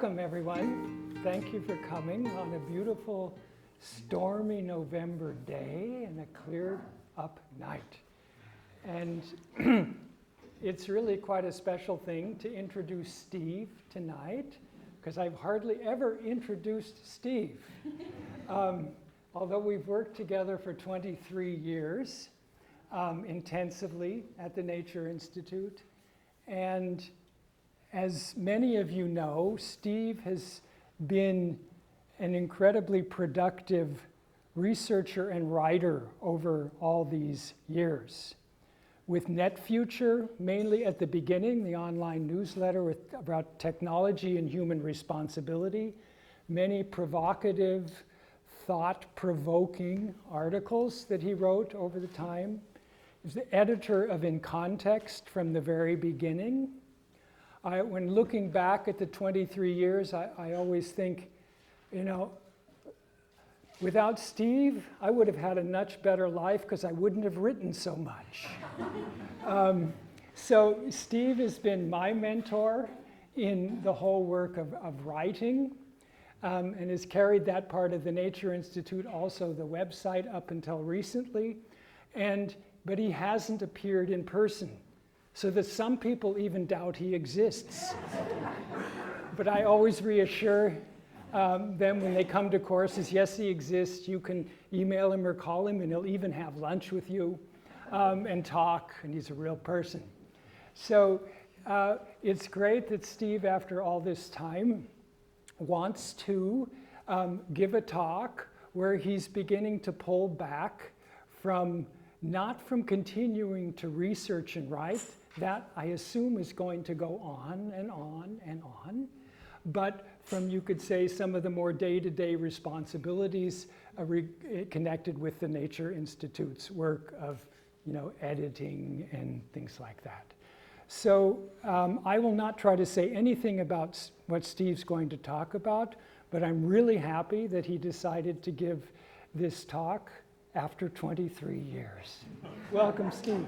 Welcome, everyone. Thank you for coming on a beautiful, stormy November day and a cleared up night. And it's really quite a special thing to introduce Steve tonight, because I've hardly ever introduced Steve. Although we've worked together for 23 years intensively at the Nature Institute. And as many of you know, Steve has been an incredibly productive researcher and writer over all these years. With NetFuture, mainly at the beginning, the online newsletter about technology and human responsibility, many provocative, thought-provoking articles that he wrote over the time. He was the editor of In Context from the very beginning. When looking back at the 23 years, I always think, you know, without Steve, I would have had a much better life because I wouldn't have written so much. So Steve has been my mentor in the whole work of writing, and has carried that part of the Nature Institute, also the website, up until recently. But he hasn't appeared in person, so that some people even doubt he exists. But I always reassure them when they come to courses, yes, he exists. You can email him or call him, and he'll even have lunch with you and talk, and he's a real person. So it's great that Steve, after all this time, wants to give a talk where he's beginning to pull back from, not from continuing to research and write, that I assume is going to go on and on and on, but from, you could say, some of the more day-to-day responsibilities connected with the Nature Institute's work of, you know, editing and things like that. So I will not try to say anything about what Steve's going to talk about, but I'm really happy that he decided to give this talk after 23 years. Welcome, Steve.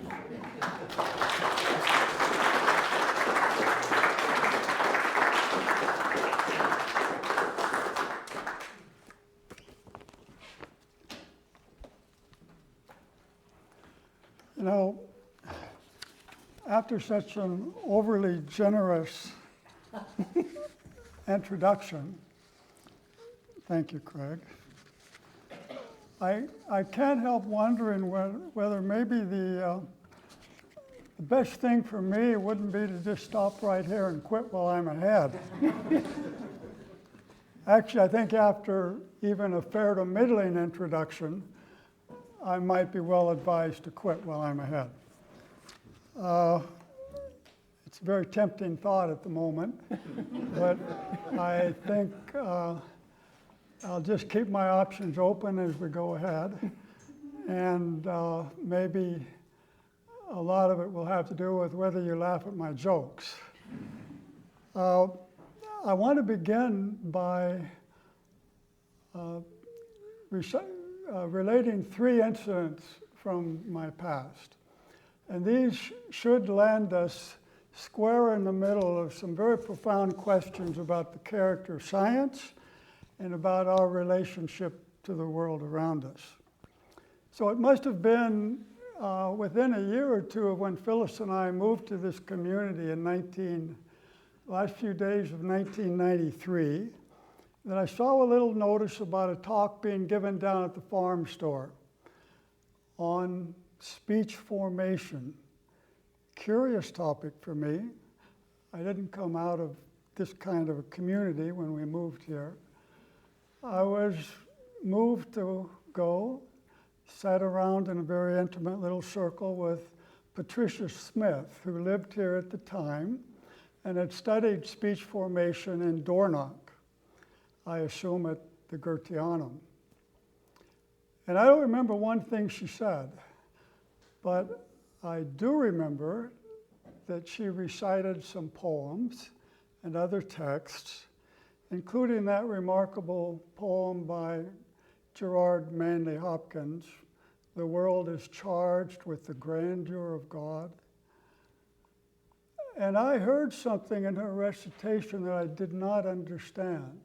You know, after such an overly generous introduction, thank you, Craig, I can't help wondering whether maybe the best thing for me wouldn't be to just stop right here and quit while I'm ahead. Actually, I think after even a fair to middling introduction, I might be well advised to quit while I'm ahead. It's a very tempting thought at the moment, but I think I'll just keep my options open as we go ahead, and maybe a lot of it will have to do with whether you laugh at my jokes. I want to begin by relating three incidents from my past. And these should land us square in the middle of some very profound questions about the character of science and about our relationship to the world around us. So it must have been within a year or two of when Phyllis and I moved to this community in last few days of 1993, that I saw a little notice about a talk being given down at the farm store on speech formation. Curious topic for me. I didn't come out of this kind of a community when we moved here. I was moved to go, sat around in a very intimate little circle with Patricia Smith, who lived here at the time and had studied speech formation in Dornoch, I assume at the Goetheanum. And I don't remember one thing she said, but I do remember that she recited some poems and other texts, including that remarkable poem by Gerard Manley Hopkins, "The world is charged with the grandeur of God." And I heard something in her recitation that I did not understand,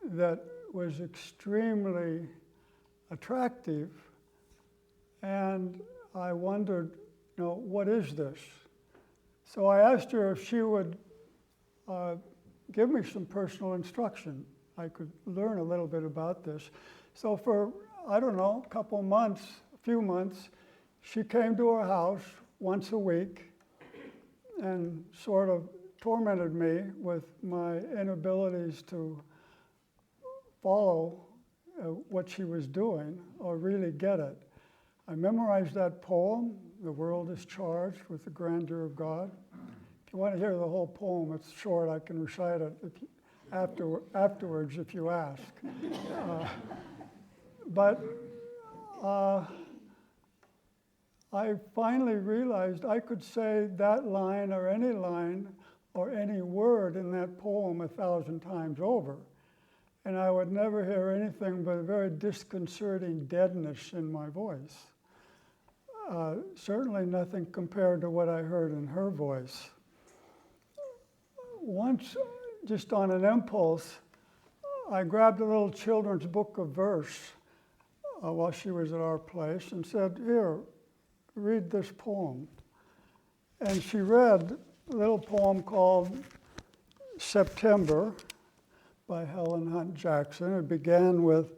that was extremely attractive. And I wondered, what is this? So I asked her if she would give me some personal instruction. I could learn a little bit about this. So for, I don't know, a few months, she came to our house once a week and sort of tormented me with my inabilities to follow what she was doing or really get it. I memorized that poem, "The world is charged with the grandeur of God." If you want to hear the whole poem, it's short. I can recite it afterwards if you ask. But I finally realized I could say that line or any word in that poem 1,000 times over, and I would never hear anything but a very disconcerting deadness in my voice. Certainly nothing compared to what I heard in her voice. Once, just on an impulse, I grabbed a little children's book of verse while she was at our place and said, "Here, read this poem." And she read a little poem called "September" by Helen Hunt Jackson. It began with,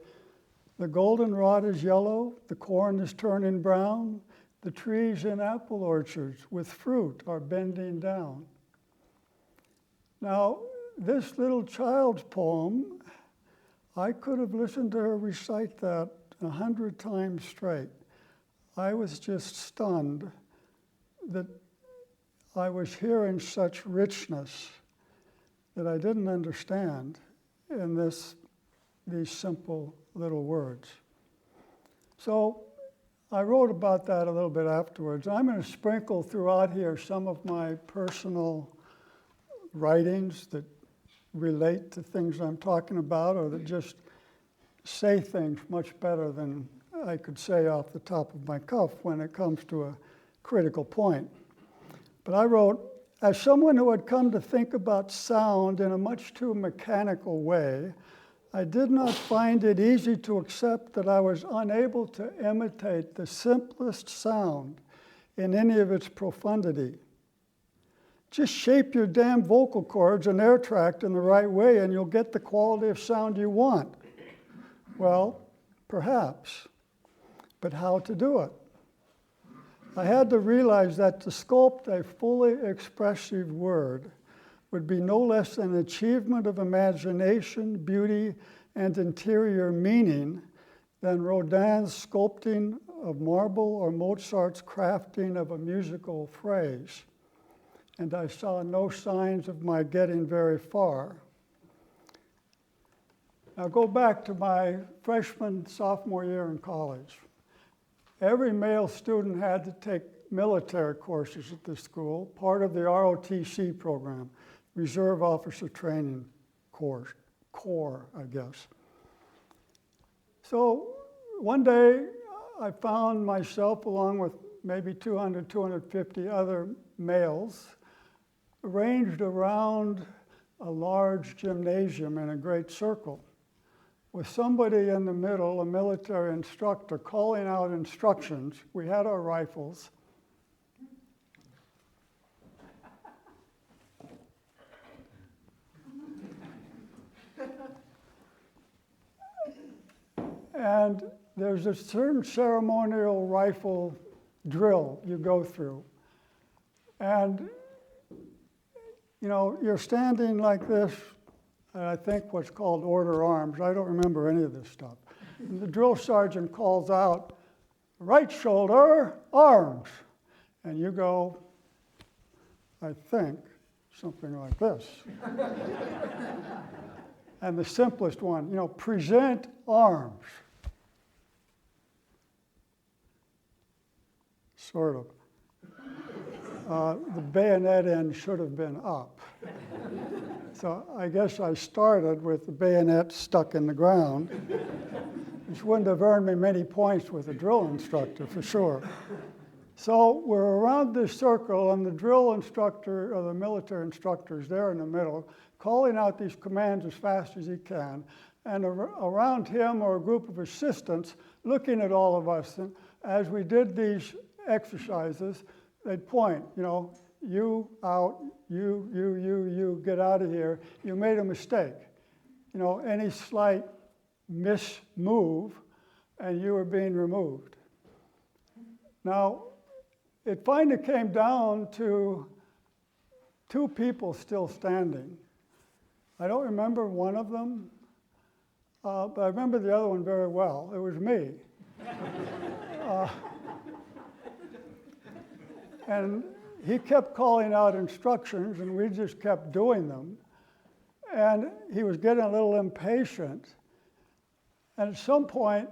"The goldenrod is yellow, the corn is turning brown, the trees in apple orchards with fruit are bending down." Now, this little child's poem, I could have listened to her recite that 100 times straight. I was just stunned that I was hearing such richness that I didn't understand in these simple little words. So I wrote about that a little bit afterwards. I'm going to sprinkle throughout here some of my personal writings that relate to things I'm talking about, or that just say things much better than I could say off the top of my cuff when it comes to a critical point. But I wrote, "As someone who had come to think about sound in a much too mechanical way, I did not find it easy to accept that I was unable to imitate the simplest sound in any of its profundity. Just shape your damn vocal cords and air tract in the right way and you'll get the quality of sound you want." Well, perhaps, but how to do it? I had to realize that to sculpt a fully expressive word would be no less an achievement of imagination, beauty, and interior meaning than Rodin's sculpting of marble or Mozart's crafting of a musical phrase. And I saw no signs of my getting very far. Now go back to my freshman, sophomore year in college. Every male student had to take military courses at this school, part of the ROTC program, Reserve Officer Training Corps, I guess. So one day I found myself, along with maybe 200, 250 other males, arranged around a large gymnasium in a great circle, with somebody in the middle, a military instructor, calling out instructions. We had our rifles. And there's a certain ceremonial rifle drill you go through. And, you're standing like this, I think what's called order arms. I don't remember any of this stuff. And the drill sergeant calls out, "Right shoulder, arms." And you go, I think, something like this. And the simplest one, present arms. Sort of. The bayonet end should have been up. So I guess I started with the bayonet stuck in the ground, which wouldn't have earned me many points with a drill instructor, for sure. So we're around this circle, and the drill instructor, or the military instructor, is there in the middle, calling out these commands as fast as he can. And around him are a group of assistants looking at all of us. And as we did these exercises, they'd point, you out, you, get out of here. You made a mistake. Any slight mismove, and you were being removed. Now, it finally came down to 2 people still standing. I don't remember one of them, but I remember the other one very well. It was me. And he kept calling out instructions, and we just kept doing them. And he was getting a little impatient. And at some point,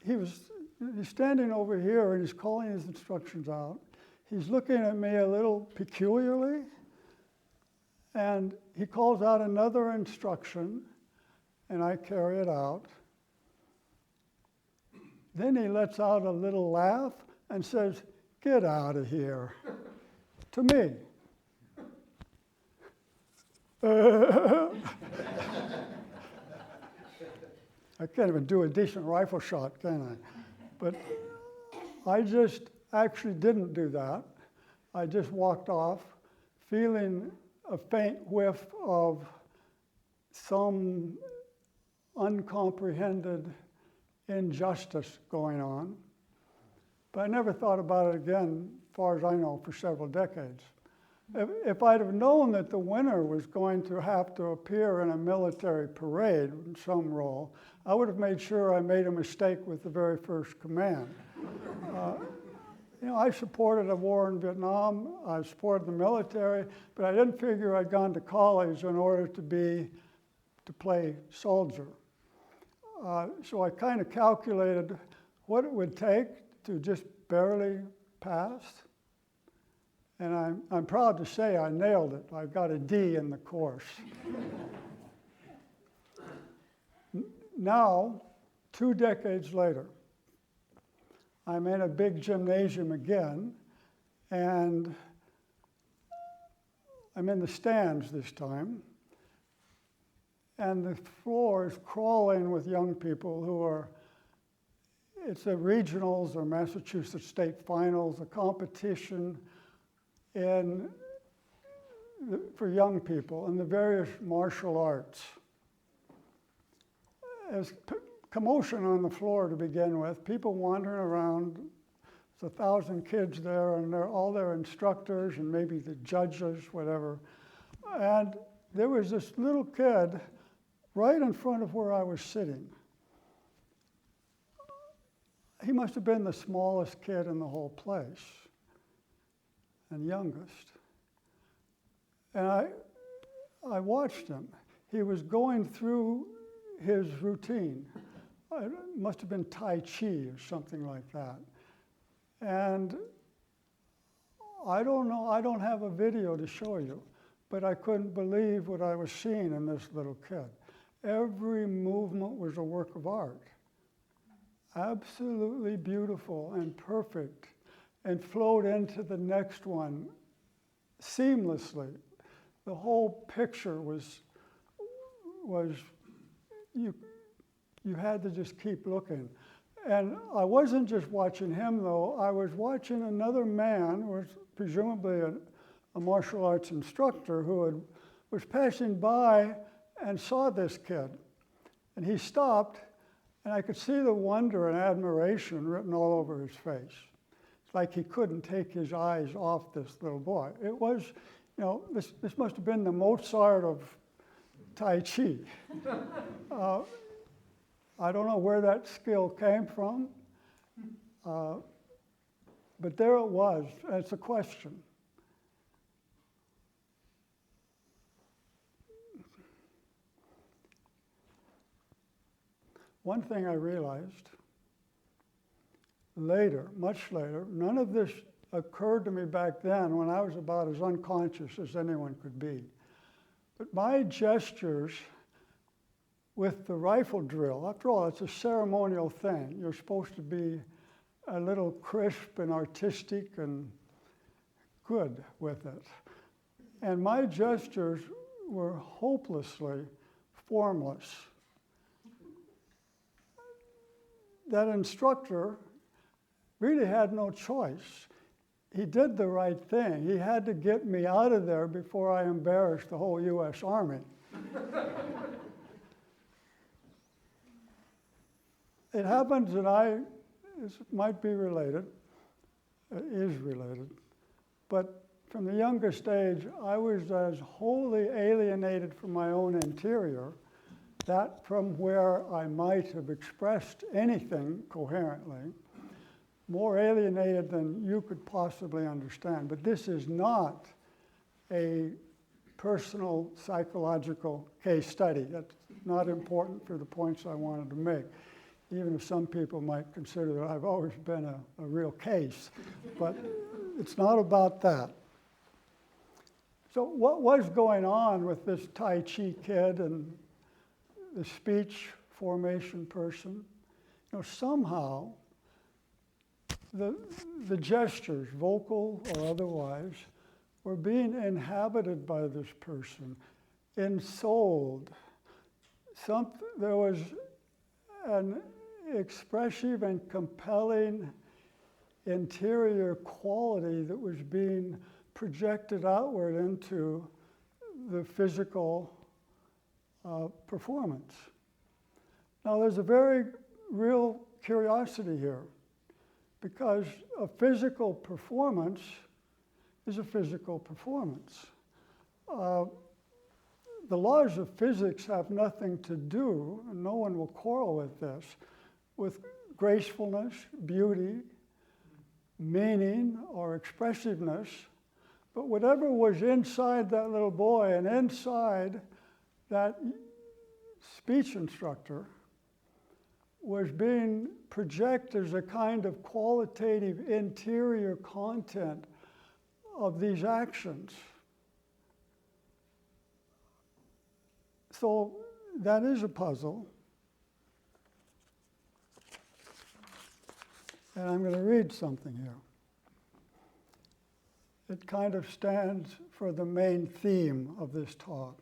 he's standing over here, and he's calling his instructions out. He's looking at me a little peculiarly, and he calls out another instruction, and I carry it out. Then he lets out a little laugh and says, "Get out of here," to me. I can't even do a decent rifle shot, can I? But I just actually didn't do that. I just walked off feeling a faint whiff of some uncomprehended injustice going on. But I never thought about it again, as far as I know, for several decades. If I'd have known that the winner was going to have to appear in a military parade in some role, I would have made sure I made a mistake with the very first command. I supported a war in Vietnam, I supported the military, but I didn't figure I'd gone to college in order to play soldier. So I kind of calculated what it would take to just barely pass. And I'm proud to say I nailed it. I got a D in the course. Now, 2 decades later, I'm in a big gymnasium again, and I'm in the stands this time, and the floor is crawling with young people it's the regionals or Massachusetts state finals, a competition for young people in the various martial arts. There's commotion on the floor to begin with, people wandering around. There's 1,000 kids there, and they're all their instructors and maybe the judges, whatever. And there was this little kid right in front of where I was sitting. He must have been the smallest kid in the whole place and youngest. And I watched him. He was going through his routine. It must have been Tai Chi or something like that. And I don't know, I don't have a video to show you, but I couldn't believe what I was seeing in this little kid. Every movement was a work of art. Absolutely beautiful and perfect, and flowed into the next one seamlessly. The whole picture was you had to just keep looking. And I wasn't just watching him, though. I was watching another man, who was presumably a martial arts instructor, who was passing by and saw this kid. And he stopped, and I could see the wonder and admiration written all over his face. It's like he couldn't take his eyes off this little boy. It was, this must have been the Mozart of Tai Chi. I don't know where that skill came from, but there it was. It's a question. One thing I realized later, much later, none of this occurred to me back then when I was about as unconscious as anyone could be. But my gestures with the rifle drill. After all, it's a ceremonial thing. You're supposed to be a little crisp and artistic and good with it. And my gestures were hopelessly formless. That instructor really had no choice. He did the right thing. He had to get me out of there before I embarrassed the whole U.S. Army. It happens that this might be related, is related, but from the youngest age, I was as wholly alienated from my own interior, that from where I might have expressed anything coherently, more alienated than you could possibly understand. But this is not a personal psychological case study. That's not important for the points I wanted to make, even if some people might consider that I've always been a real case. But it's not about that. So what was going on with this Tai Chi kid and the speech formation person? You know, somehow the gestures, vocal or otherwise, were being inhabited by this person, ensouled. There was an expressive and compelling interior quality that was being projected outward into the physical performance. Now, there's a very real curiosity here, because a physical performance is a physical performance. The laws of physics have nothing to do, and no one will quarrel with this, with gracefulness, beauty, meaning, or expressiveness. But whatever was inside that little boy and inside that speech instructor was being projected as a kind of qualitative interior content of these actions. So that is a puzzle. And I'm going to read something here. It kind of stands for the main theme of this talk.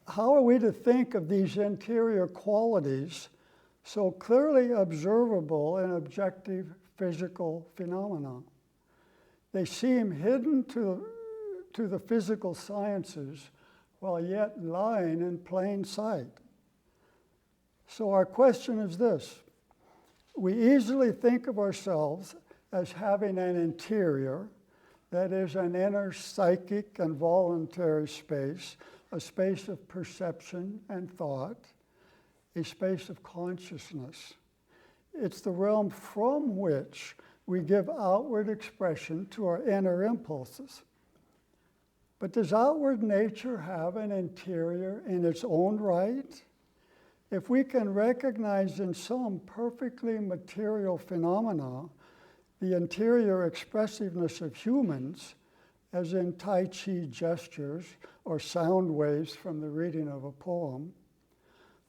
How are we to think of these interior qualities so clearly observable in objective physical phenomena? They seem hidden to the physical sciences while yet lying in plain sight. So our question is this. We easily think of ourselves as having an interior, that is an inner psychic and voluntary space, a space of perception and thought, a space of consciousness. It's the realm from which we give outward expression to our inner impulses. But does outward nature have an interior in its own right? If we can recognize in some perfectly material phenomena the interior expressiveness of humans, as in Tai Chi gestures or sound waves from the reading of a poem,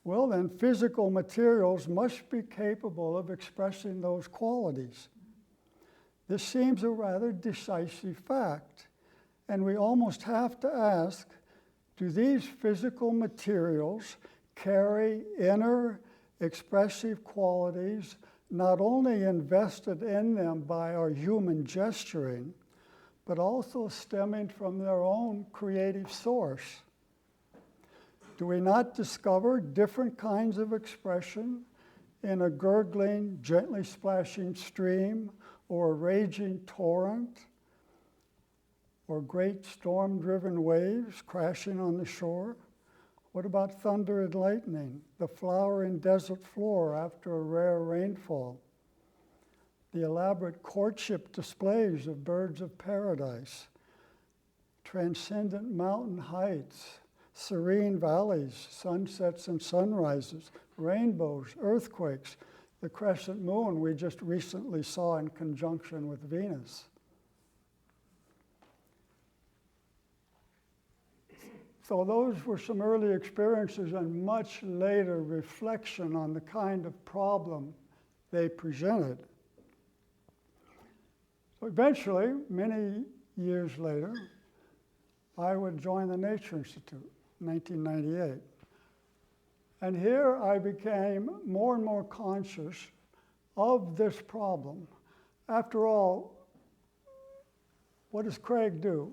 well then physical materials must be capable of expressing those qualities. This seems a rather decisive fact, and we almost have to ask, do these physical materials carry inner expressive qualities not only invested in them by our human gesturing, but also stemming from their own creative source? Do we not discover different kinds of expression in a gurgling, gently splashing stream, or a raging torrent, or great storm-driven waves crashing on the shore? What about thunder and lightning, the flowering desert floor after a rare rainfall, the elaborate courtship displays of birds of paradise, transcendent mountain heights, serene valleys, sunsets and sunrises, rainbows, earthquakes, the crescent moon we just recently saw in conjunction with Venus? So those were some early experiences and much later reflection on the kind of problem they presented. So eventually, many years later, I would join the Nature Institute in 1998. And here I became more and more conscious of this problem. After all, what does Craig do?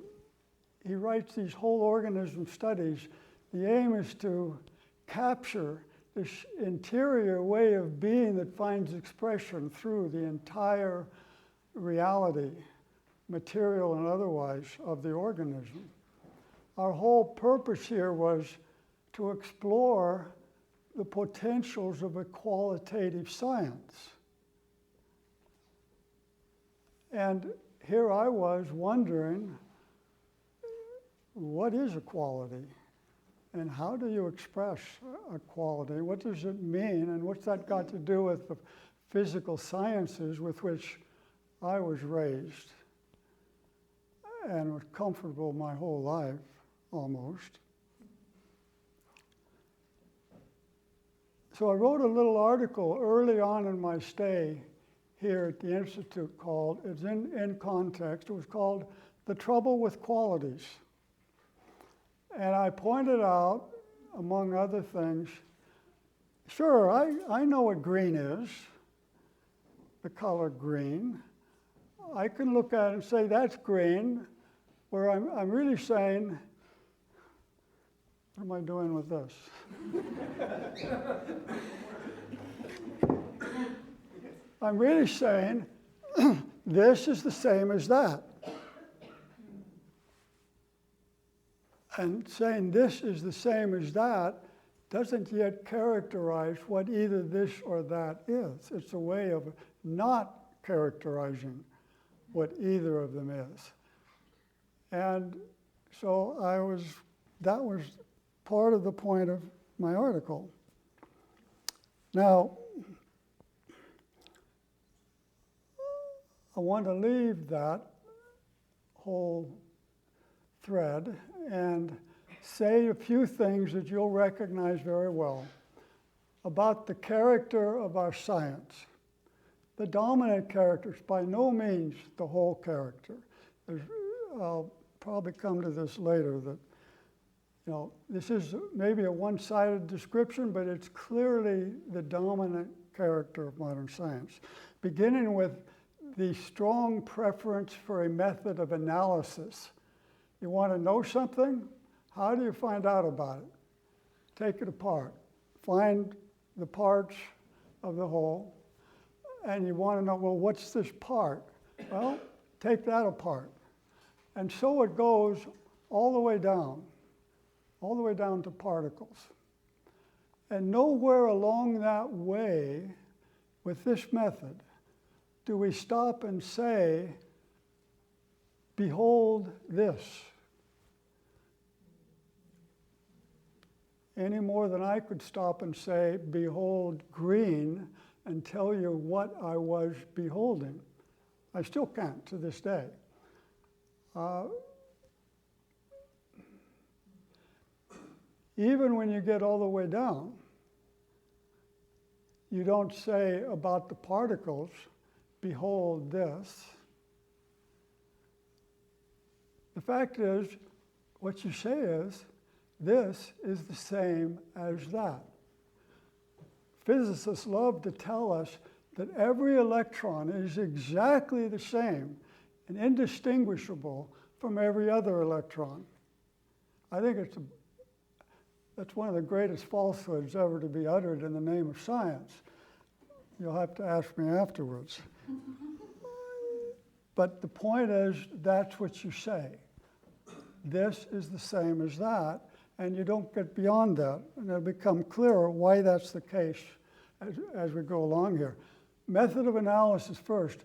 He writes these whole organism studies. The aim is to capture this interior way of being that finds expression through the entire reality, material and otherwise, of the organism. Our whole purpose here was to explore the potentials of a qualitative science. And here I was wondering, what is a quality? And how do you express a quality? What does it mean? And what's that got to do with the physical sciences with which I was raised and was comfortable my whole life, almost? So I wrote a little article early on in my stay here at the Institute called, it's in context, it was called The Trouble with Qualities. And I pointed out, among other things, sure, I know what green is, the color green. I can look at it and say that's green, where I'm really saying, what am I doing with this? I'm really saying this is the same as that. And saying this is the same as that doesn't yet characterize what either this or that is. It's a way of not characterizing what either of them is. And so that was part of the point of my article. Now, I want to leave that whole thread and say a few things that you'll recognize very well about the character of our science. The dominant character is by no means the whole character. I'll probably come to this later, that this is maybe a one-sided description, but it's clearly the dominant character of modern science, beginning with the strong preference for a method of analysis. You want to know something? How do you find out about it? Take it apart. Find the parts of the whole. And you want to know, well, what's this part? Well, take that apart. And so it goes all the way down to particles. And nowhere along that way with this method do we stop and say, behold this, any more than I could stop and say, behold green, and tell you what I was beholding. I still can't to this day. Even when you get all the way down, you don't say about the particles, behold this. The fact is, what you say is, this is the same as that. Physicists love to tell us that every electron is exactly the same and indistinguishable from every other electron. I think that's one of the greatest falsehoods ever to be uttered in the name of science. You'll have to ask me afterwards. But the point is, that's what you say. This is the same as that, and you don't get beyond that. And it'll become clearer why that's the case as we go along here. Method of analysis first.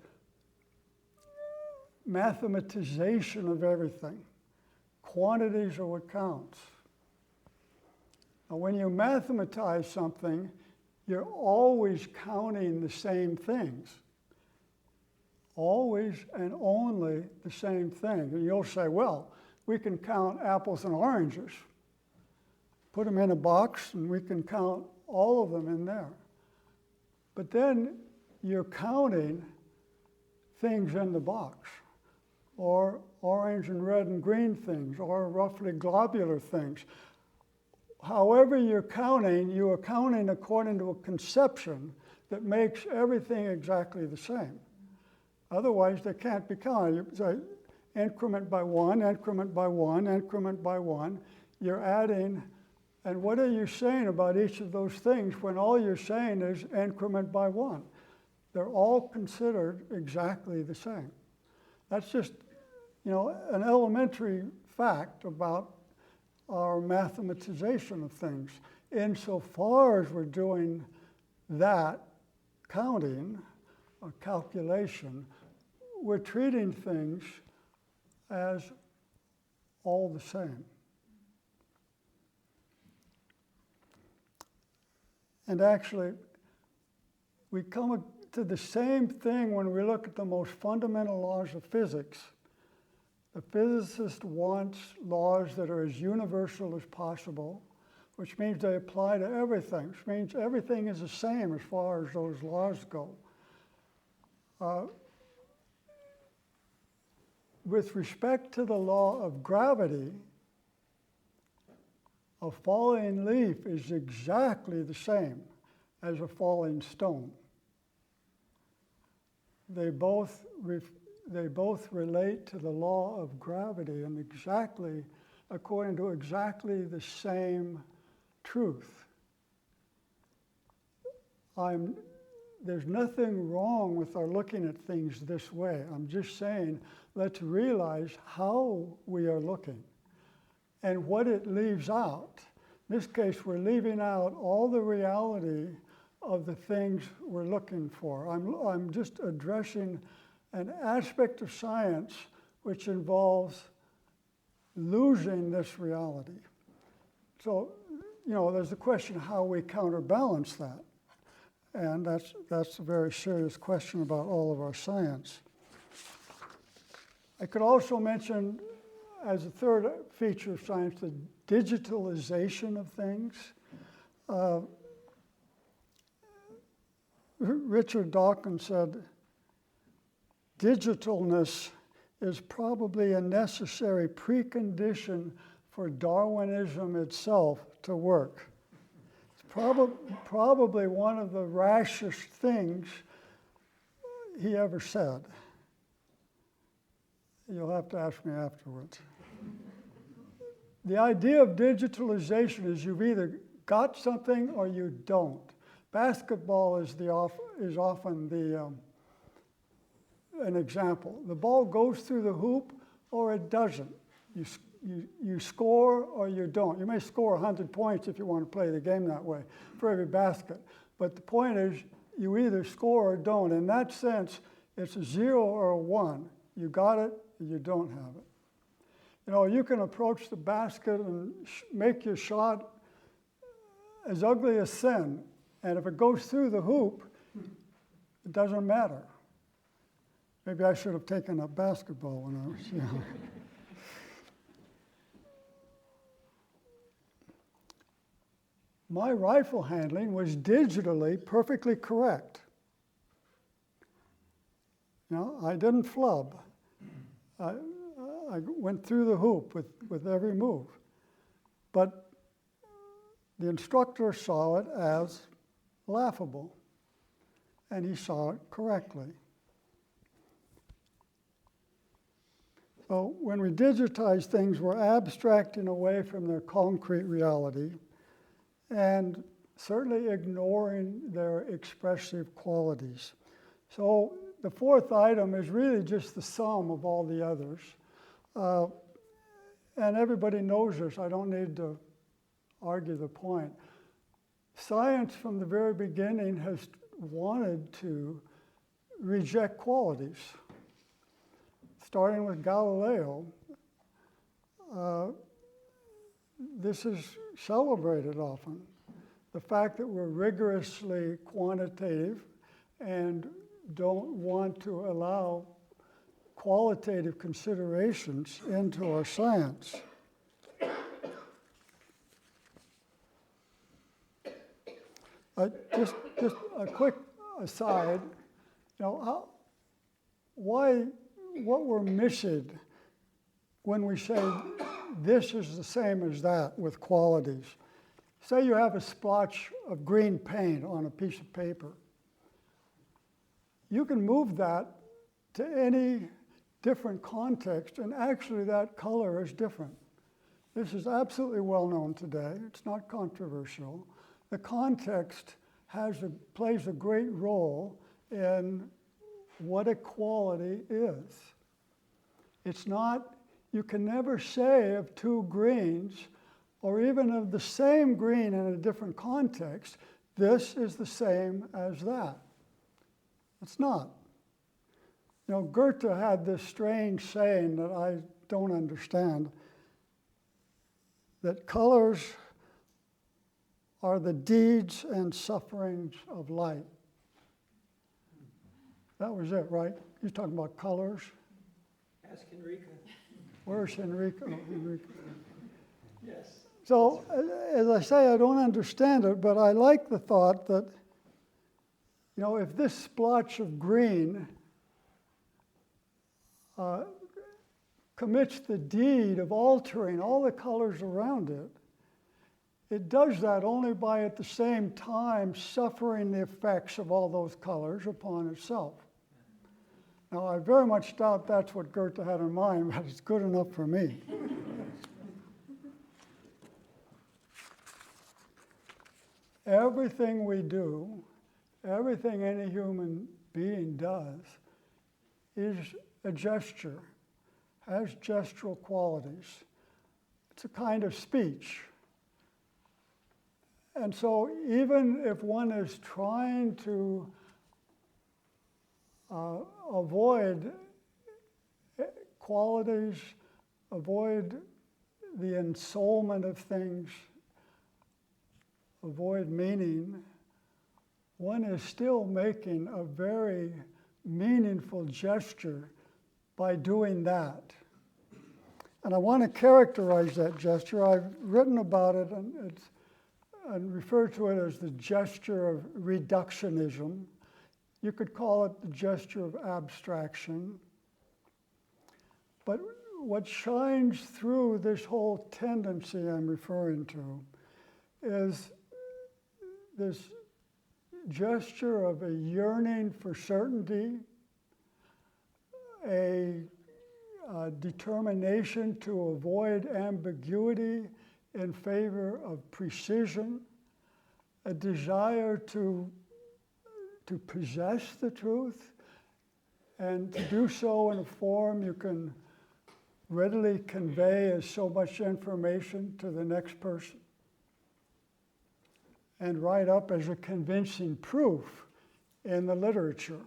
Mathematization of everything. Quantities are what counts. Now, when you mathematize something, you're always counting the same things. Always and only the same thing. And you'll say, well, we can count apples and oranges. put them in a box and we can count all of them in there. But then you're counting things in the box, or orange and red and green things, or roughly globular things. However you are counting according to a conception that makes everything exactly the same. Otherwise, they can't be counted. You say increment by one, increment by one, increment by one. You're adding, and what are you saying about each of those things when all you're saying is increment by one? They're all considered exactly the same. That's just, an elementary fact about our mathematization of things. Insofar as we're doing that counting or calculation, we're treating things as all the same. And actually, we come to the same thing when we look at the most fundamental laws of physics. The physicist wants laws that are as universal as possible, which means they apply to everything, which means everything is the same as far as those laws go. With respect to the law of gravity, a falling leaf is exactly the same as a falling stone. They both relate to the law of gravity and according to exactly the same truth. There's nothing wrong with our looking at things this way. I'm just saying, let's realize how we are looking and what it leaves out. In this case, we're leaving out all the reality of the things we're looking for. I'm just addressing an aspect of science which involves losing this reality. So, there's the question how we counterbalance that. And that's a very serious question about all of our science. I could also mention, as a third feature of science, the digitalization of things. Richard Dawkins said, digitalness is probably a necessary precondition for Darwinism itself to work. It's probably one of the rashest things he ever said. You'll have to ask me afterwards. The idea of digitalization is you've either got something or you don't. Basketball is often an example. The ball goes through the hoop or it doesn't. You score or you don't. You may score 100 points if you want to play the game that way for every basket. But the point is you either score or don't. In that sense, it's a 0 or a 1. You got it or you don't have it. You can approach the basket and make your shot as ugly as sin. And if it goes through the hoop, it doesn't matter. Maybe I should have taken up basketball when I was young. My rifle handling was digitally perfectly correct. I didn't flub. I went through the hoop with every move. But the instructor saw it as laughable, and he saw it correctly. So when we digitize things, we're abstracting away from their concrete reality and certainly ignoring their expressive qualities. So the fourth item is really just the sum of all the others. And everybody knows this. I don't need to argue the point. Science from the very beginning has wanted to reject qualities. Starting with Galileo, this is celebrated often. The fact that we're rigorously quantitative and don't want to allow qualitative considerations into our science. Just a quick aside, what we're missing when we say this is the same as that with qualities. Say you have a splotch of green paint on a piece of paper. You can move that to any different context, and actually that color is different. This is absolutely well known today. It's not controversial. The context plays a great role in what a quality is. It's not, you can never say of two greens, or even of the same green in a different context, this is the same as that. It's not. Goethe had this strange saying that I don't understand, that colors are the deeds and sufferings of light. That was it, right? You're talking about colors? Ask Henrika. Where's Henrika? Oh, Henrika. Yes. So, as I say, I don't understand it, but I like the thought that, if this splotch of green commits the deed of altering all the colors around it, it does that only by at the same time suffering the effects of all those colors upon itself. Now, I very much doubt that's what Goethe had in mind, but it's good enough for me. Everything we do, everything any human being does, is a gesture, has gestural qualities. It's a kind of speech. And so even if one is trying to avoid qualities, avoid the ensoulment of things, avoid meaning, one is still making a very meaningful gesture by doing that. And I want to characterize that gesture. I've written about it, and refer to it as the gesture of reductionism. You could call it the gesture of abstraction. But what shines through this whole tendency I'm referring to is this gesture of a yearning for certainty, a determination to avoid ambiguity in favor of precision, a desire to possess the truth, and to do so in a form you can readily convey as so much information to the next person, and write up as a convincing proof in the literature.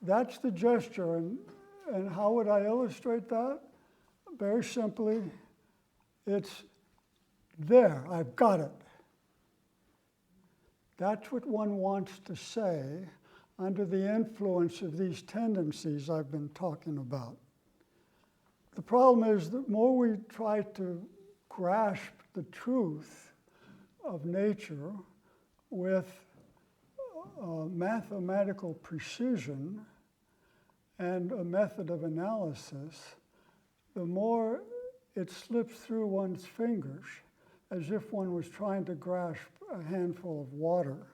That's the gesture, and how would I illustrate that? Very simply, it's there, I've got it. That's what one wants to say under the influence of these tendencies I've been talking about. The problem is the more we try to grasp the truth of nature with mathematical precision and a method of analysis, the more it slips through one's fingers as if one was trying to grasp a handful of water.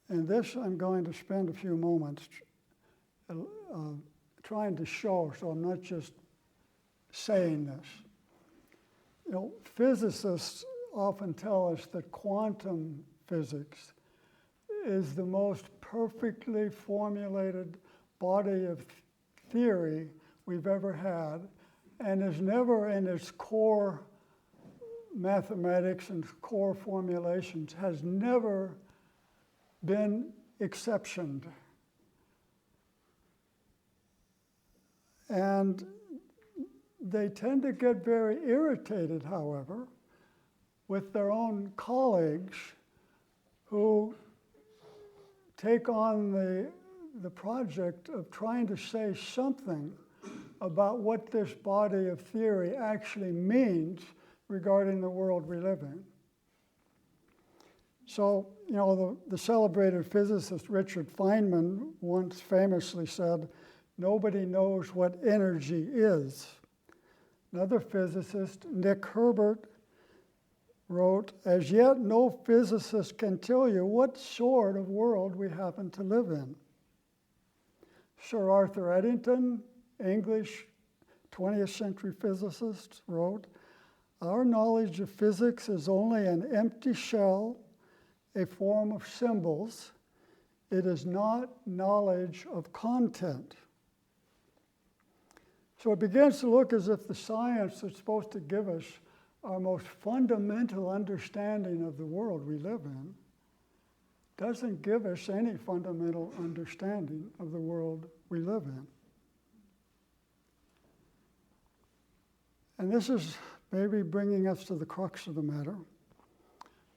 And this I'm going to spend a few moments trying to show, so I'm not just saying this. Physicists often tell us that quantum physics is the most perfectly formulated body of theory we've ever had, and is never in its core mathematics and core formulations, has never been exceptioned. And they tend to get very irritated, however, with their own colleagues who take on the project of trying to say something about what this body of theory actually means regarding the world we live in. So, you know, the celebrated physicist Richard Feynman once famously said, "Nobody knows what energy is." Another physicist, Nick Herbert, wrote, "As yet, no physicist can tell you what sort of world we happen to live in." Sir Arthur Eddington, English 20th century physicist, wrote, "Our knowledge of physics is only an empty shell, a form of symbols. It is not knowledge of content." So it begins to look as if the science that's supposed to give us our most fundamental understanding of the world we live in doesn't give us any fundamental understanding of the world we live in. And this is maybe bringing us to the crux of the matter.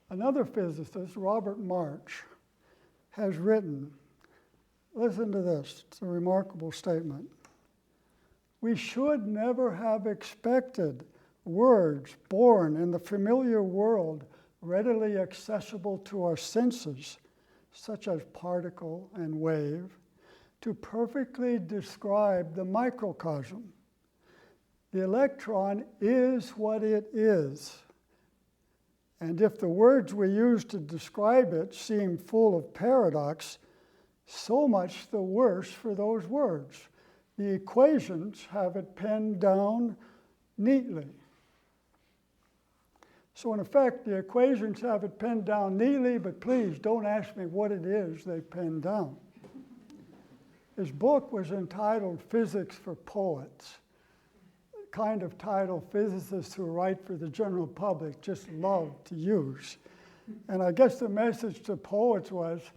Another physicist, Robert March, has written, listen to this, it's a remarkable statement. "We should never have expected words born in the familiar world readily accessible to our senses, such as particle and wave, to perfectly describe the microcosm. The electron is what it is. And if the words we use to describe it seem full of paradox, so much the worse for those words. The equations have it penned down neatly." So in effect, the equations have it penned down neatly, but please don't ask me what it is they penned down. His book was entitled Physics for Poets, the kind of title physicists who write for the general public just love to use. And I guess the message to poets was,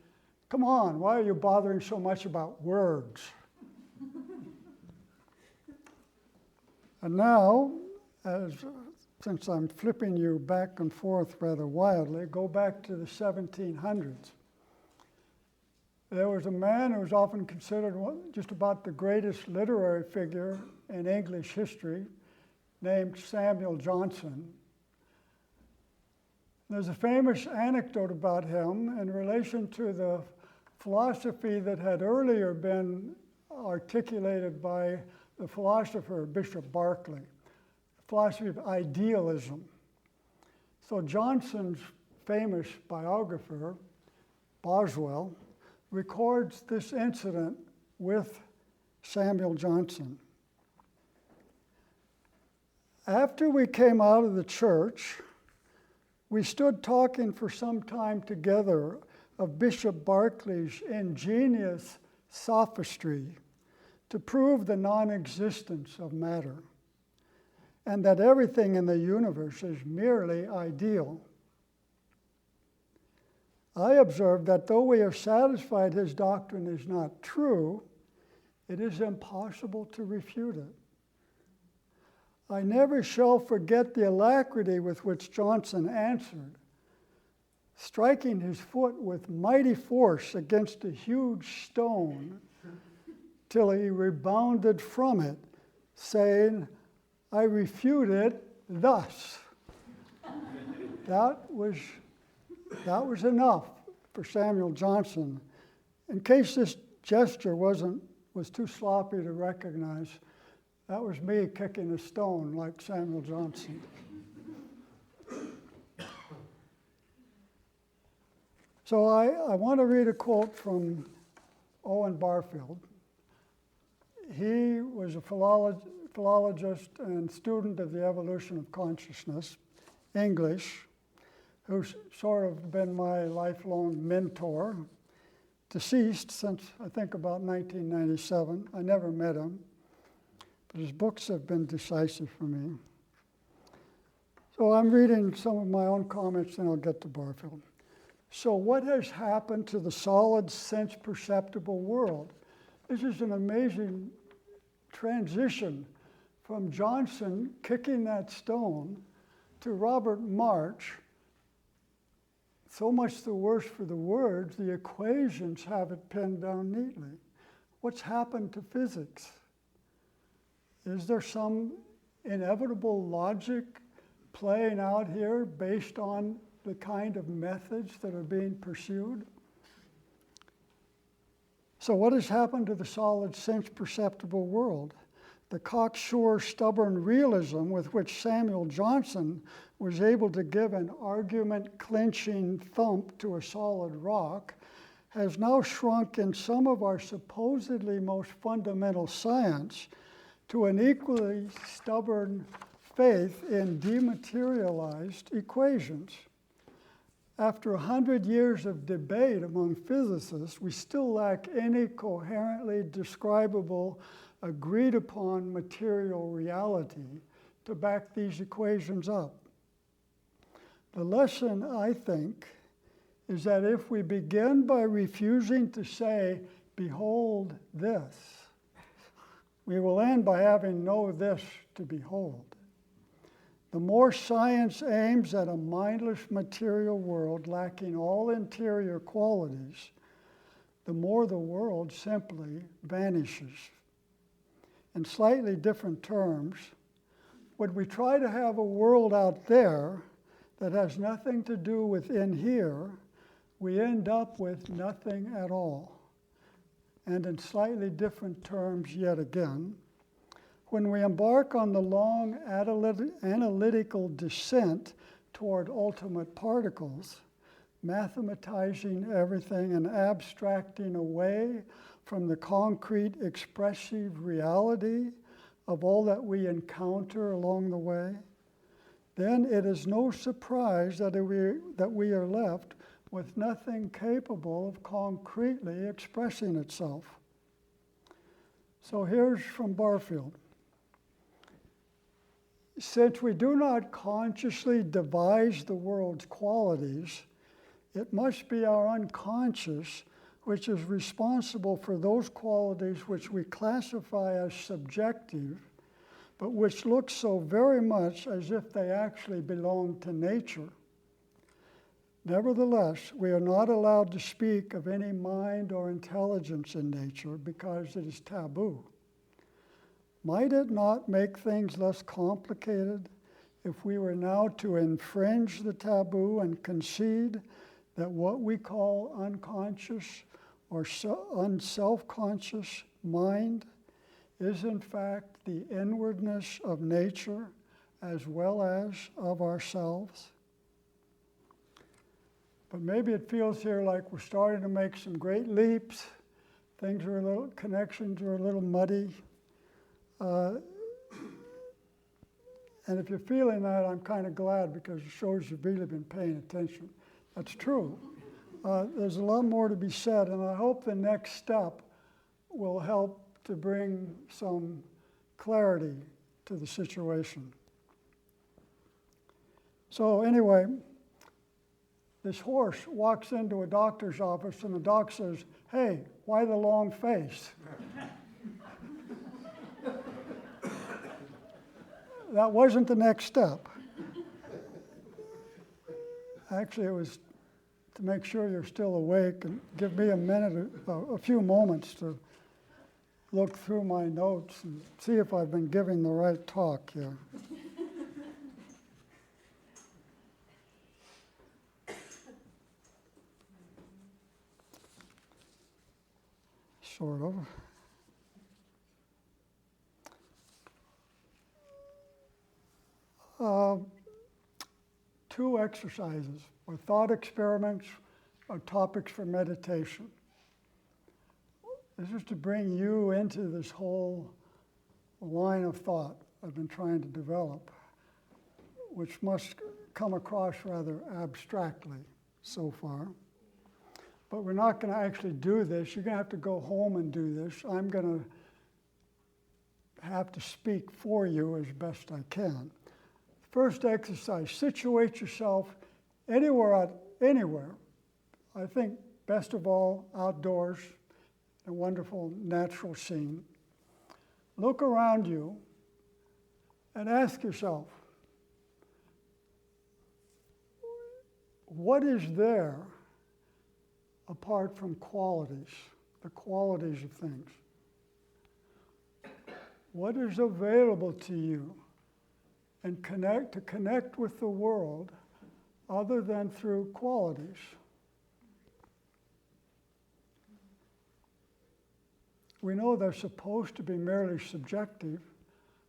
come on, why are you bothering so much about words? And now, since I'm flipping you back and forth rather wildly, go back to the 1700s. There was a man who was often considered just about the greatest literary figure in English history, named Samuel Johnson. There's a famous anecdote about him in relation to the philosophy that had earlier been articulated by the philosopher Bishop Berkeley, the philosophy of idealism. So Johnson's famous biographer, Boswell, records this incident with Samuel Johnson. "After we came out of the church, we stood talking for some time together of Bishop Berkeley's ingenious sophistry to prove the non-existence of matter, and that everything in the universe is merely ideal. I observed that though we are satisfied his doctrine is not true, it is impossible to refute it. I never shall forget the alacrity with which Johnson answered, striking his foot with mighty force against a huge stone till he rebounded from it, saying, 'I refute it thus.'" That was enough for Samuel Johnson. In case this gesture was too sloppy to recognize, that was me kicking a stone like Samuel Johnson. So I want to read a quote from Owen Barfield. He was a philologist and student of the evolution of consciousness, English, who's sort of been my lifelong mentor, deceased since I think about 1997. I never met him, but his books have been decisive for me. So I'm reading some of my own comments, and I'll get to Barfield. "So what has happened to the solid, sense-perceptible world?" This is an amazing transition from Johnson kicking that stone to Robert March. So much the worse for the words, the equations have it pinned down neatly. What's happened to physics? Is there some inevitable logic playing out here based on the kind of methods that are being pursued? So what has happened to the solid sense-perceptible world? The cocksure, stubborn realism with which Samuel Johnson was able to give an argument-clinching thump to a solid rock has now shrunk in some of our supposedly most fundamental science to an equally stubborn faith in dematerialized equations. After 100 years of debate among physicists, we still lack any coherently describable, agreed upon material reality to back these equations up. The lesson, I think, is that if we begin by refusing to say, behold this, we will end by having no this to behold. The more science aims at a mindless material world lacking all interior qualities, the more the world simply vanishes. In slightly different terms, would we try to have a world out there that has nothing to do with in here, we end up with nothing at all. And in slightly different terms yet again, when we embark on the long analytical descent toward ultimate particles, mathematizing everything and abstracting away from the concrete expressive reality of all that we encounter along the way, then it is no surprise that we are left with nothing capable of concretely expressing itself. So here's from Barfield. Since we do not consciously devise the world's qualities, it must be our unconscious which is responsible for those qualities which we classify as subjective, but which look so very much as if they actually belong to nature. Nevertheless, we are not allowed to speak of any mind or intelligence in nature because it is taboo. Might it not make things less complicated if we were now to infringe the taboo and concede that what we call unconscious or unself-conscious mind is in fact the inwardness of nature as well as of ourselves? But maybe it feels here like we're starting to make some great leaps. Connections are a little muddy. And if you're feeling that, I'm kind of glad because it shows you've really been paying attention. That's true. There's a lot more to be said, and I hope the next step will help to bring some clarity to the situation. So anyway, this horse walks into a doctor's office and the doc says, "Hey, why the long face?" That wasn't the next step. Actually, it was to make sure you're still awake and give me a few moments to look through my notes and see if I've been giving the right talk here. Sort of. Two exercises, or thought experiments, or topics for meditation. This is to bring you into this whole line of thought I've been trying to develop, which must come across rather abstractly so far. But we're not going to actually do this. You're going to have to go home and do this. I'm going to have to speak for you as best I can. First exercise, situate yourself anywhere. I think best of all, outdoors, a wonderful natural scene. Look around you and ask yourself, what is there apart from qualities, the qualities of things? what is available to you, and connect with the world other than through qualities. We know they're supposed to be merely subjective,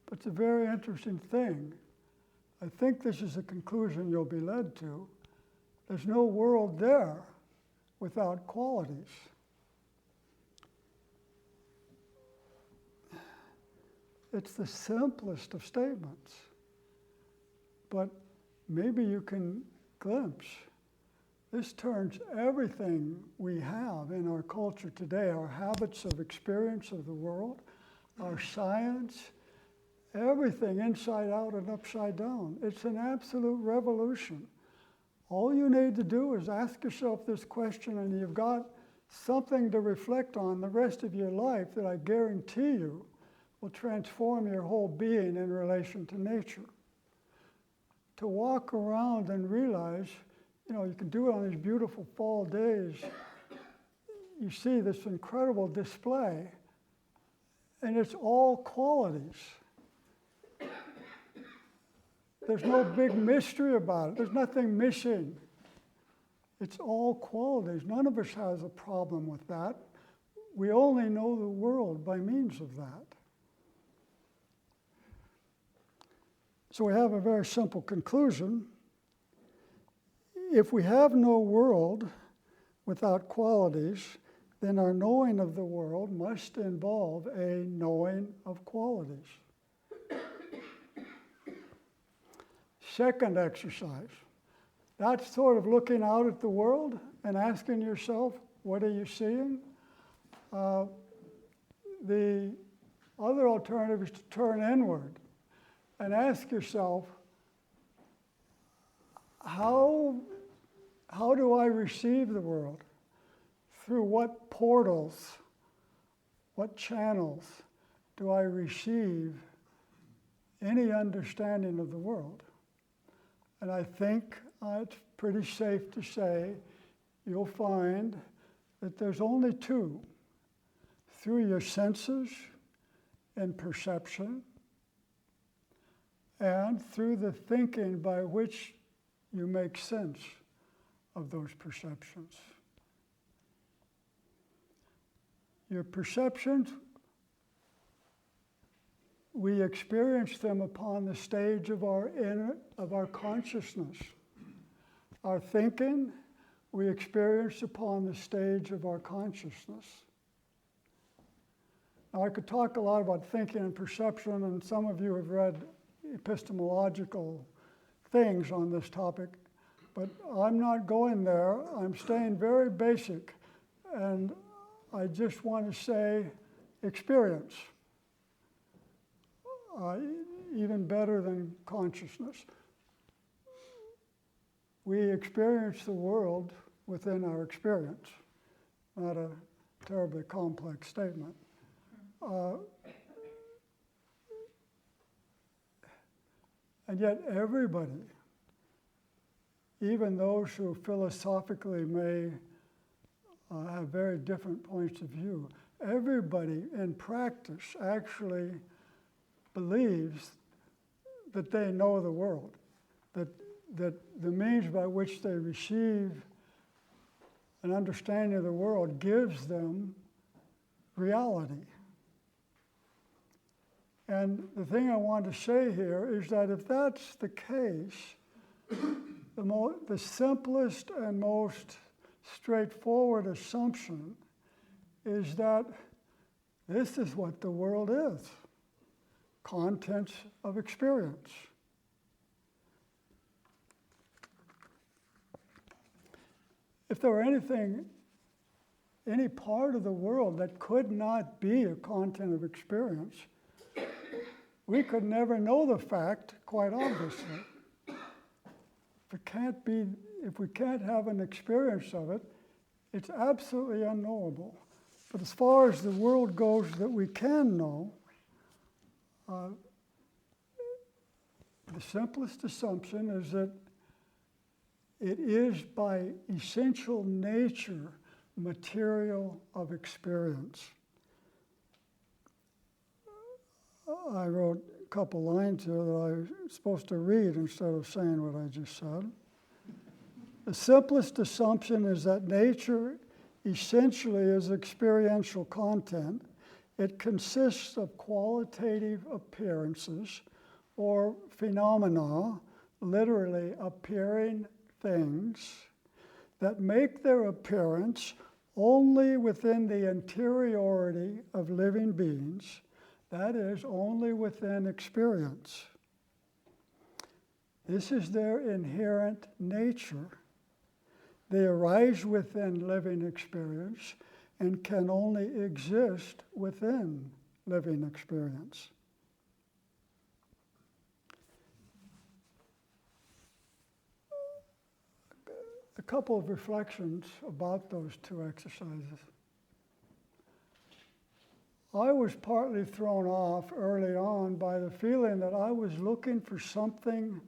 but it's a very interesting thing. I think this is a conclusion you'll be led to. There's no world there without qualities. It's the simplest of statements, but maybe you can glimpse. This turns everything we have in our culture today, our habits of experience of the world, our science, everything inside out and upside down. It's an absolute revolution. All you need to do is ask yourself this question, and you've got something to reflect on the rest of your life that I guarantee you will transform your whole being in relation to nature. To walk around and realize, you can do it on these beautiful fall days. You see this incredible display, and it's all qualities. There's no big mystery about it. There's nothing missing. It's all qualities. None of us has a problem with that. We only know the world by means of that. So we have a very simple conclusion. If we have no world without qualities, then our knowing of the world must involve a knowing of qualities. Second exercise, that's sort of looking out at the world and asking yourself, what are you seeing? The other alternative is to turn inward and ask yourself, how do I receive the world? Through what portals, what channels do I receive any understanding of the world? And I think it's pretty safe to say you'll find that there's only two: through your senses and perception, and through the thinking by which you make sense of those perceptions. Your perceptions, we experience them upon the stage of our consciousness. Our thinking, we experience upon the stage of our consciousness. Now, I could talk a lot about thinking and perception, and some of you have read epistemological things on this topic, but I'm not going there. I'm staying very basic, and I just want to say experience, even better than consciousness. We experience the world within our experience, not a terribly complex statement. And yet everybody, even those who philosophically may have very different points of view, everybody in practice actually believes that they know the world, that the means by which they receive an understanding of the world gives them reality. And the thing I want to say here is that if that's the case, the simplest and most straightforward assumption is that this is what the world is: contents of experience. If there were any part of the world that could not be a content of experience, we could never know the fact, quite obviously. If we can't have an experience of it, it's absolutely unknowable. But as far as the world goes that we can know, the simplest assumption is that it is by essential nature material of experience. I wrote a couple lines here that I was supposed to read instead of saying what I just said. The simplest assumption is that nature essentially is experiential content. It consists of qualitative appearances or phenomena, literally appearing things, that make their appearance only within the interiority of living beings, that is, only within experience. This is their inherent nature. They arise within living experience and can only exist within living experience. A couple of reflections about those two exercises. I was partly thrown off early on by the feeling that I was looking for something